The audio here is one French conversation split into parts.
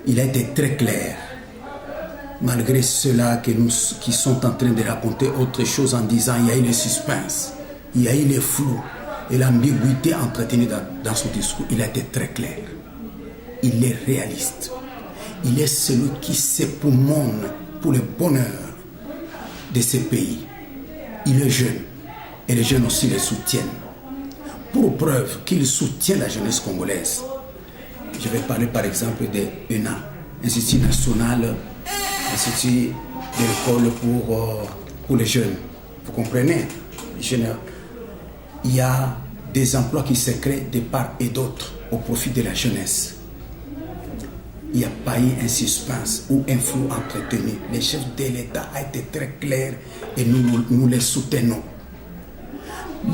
il a été très clair. Malgré cela qui sont en train de raconter autre chose en disant il y a eu le suspense, il y a eu le flou et l'ambiguïté entretenue dans son discours, il a été très clair. Il est réaliste. Il est celui qui s'époumonne pour le bonheur de ces pays. Il est jeune et les jeunes aussi le soutiennent. Pour preuve qu'il soutient la jeunesse congolaise, je vais parler par exemple de ENA, Institut national, Institut de l'école pour les jeunes. Vous comprenez? Il y a des emplois qui se créent de part et d'autre au profit de la jeunesse. Il n'y a pas eu un suspense ou un flou entretenu. Le chef de l'État a été très clair et nous les soutenons.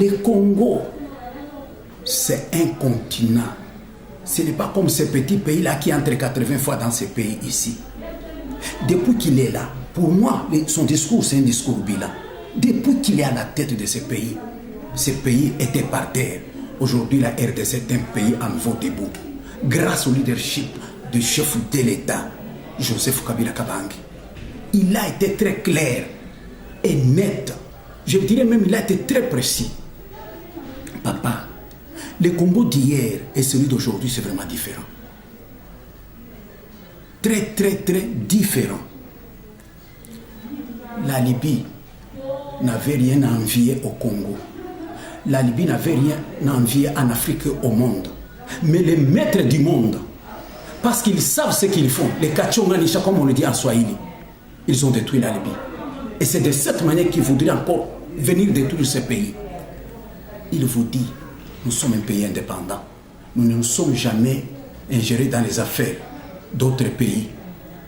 Le Congo, c'est un continent. Ce n'est pas comme ce petit pays-là qui entre 80 fois dans ce pays ici. Depuis qu'il est là, pour moi, son discours, c'est un discours bilan. Depuis qu'il est à la tête de ce pays était par terre. Aujourd'hui, la RDC est un pays à nouveau debout. Grâce au leadership du chef de l'État, Joseph Kabila Kabange. Il a été très clair et net. Je dirais même qu'il a été très précis. Papa, le Congo d'hier et celui d'aujourd'hui, c'est vraiment différent. Très, très, très différent. La Libye n'avait rien à envier au Congo. La Libye n'avait rien à envier en Afrique au monde. Mais les maîtres du monde, parce qu'ils savent ce qu'ils font, les Kachonganisha, comme on le dit en Swahili, ils ont détruit la Libye. Et c'est de cette manière qu'ils voudraient encore venir détruire ce pays. Il vous dit, nous sommes un pays indépendant. Nous ne nous sommes jamais ingérés dans les affaires d'autres pays.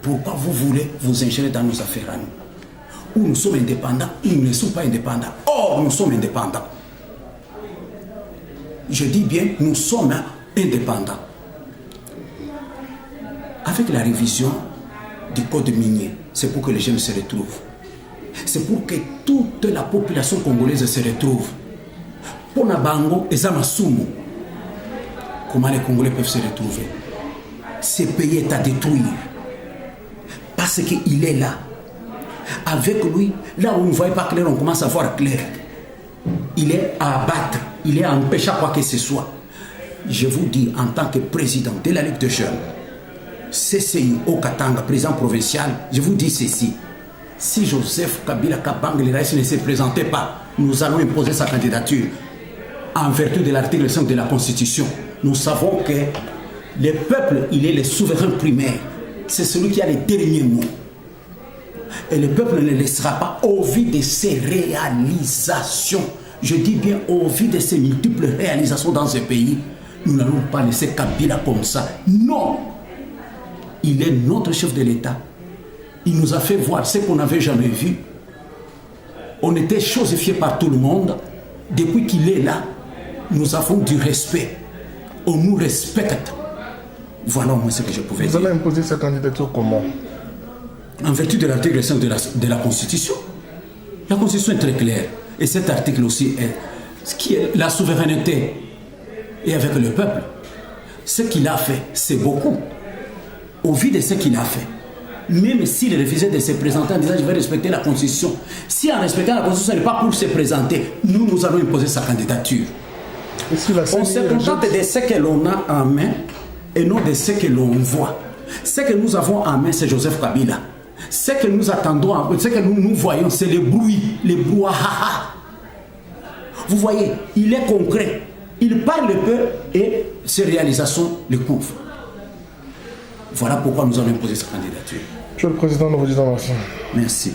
Pourquoi vous voulez vous ingérer dans nos affaires à nous? Ou nous sommes indépendants, ou nous ne sommes pas indépendants. Or, nous sommes indépendants. Je dis bien, nous sommes indépendants. Avec la révision du code minier, c'est pour que les jeunes se retrouvent. C'est pour que toute la population congolaise se retrouve. Pour Nabango et Zamasumu, comment les Congolais peuvent se retrouver? Ce pays est à détruire. Parce qu'il est là. Avec lui, là où on ne voit pas clair, on commence à voir clair. Il est à abattre, il est à empêcher quoi que ce soit. Je vous dis, en tant que président de la Ligue de jeunes, CCI au Katanga, président provincial, je vous dis ceci. Si Joseph Kabila Kabange ne se présentait pas, nous allons imposer sa candidature en vertu de l'article 5 de la Constitution. Nous savons que le peuple, il est le souverain primaire. C'est celui qui a les derniers mots. Et le peuple ne laissera pas au vu de ses réalisations. Je dis bien au vu de ses multiples réalisations dans ce pays. Nous n'allons pas laisser Kabila comme ça. Non! Il est notre chef de l'État. Il nous a fait voir ce qu'on n'avait jamais vu. On était chosifiés par tout le monde. Depuis qu'il est là, nous avons du respect. On nous respecte. Voilà au moins ce que je pouvais dire. Vous allez imposer sa candidature comment? En vertu de l'article 5 de la Constitution. La Constitution est très claire. Et cet article aussi est ce qui est la souveraineté. Et avec le peuple, ce qu'il a fait, c'est beaucoup. Au vu de ce qu'il a fait. Même s'il refusait de se présenter en disant je vais respecter la Constitution. Si en respectant la Constitution, ce n'est pas pour se présenter, nous allons imposer sa candidature. On se contente de ce que l'on a en main et non de ce que l'on voit. Ce que nous avons en main, c'est Joseph Kabila. Ce que nous attendons, ce que nous voyons, c'est le bruit, le brouhaha. Vous voyez, il est concret. Il parle peu et ses réalisations le couvrent. Voilà pourquoi nous allons imposer sa candidature. Monsieur le Président, nous vous disons merci. Merci.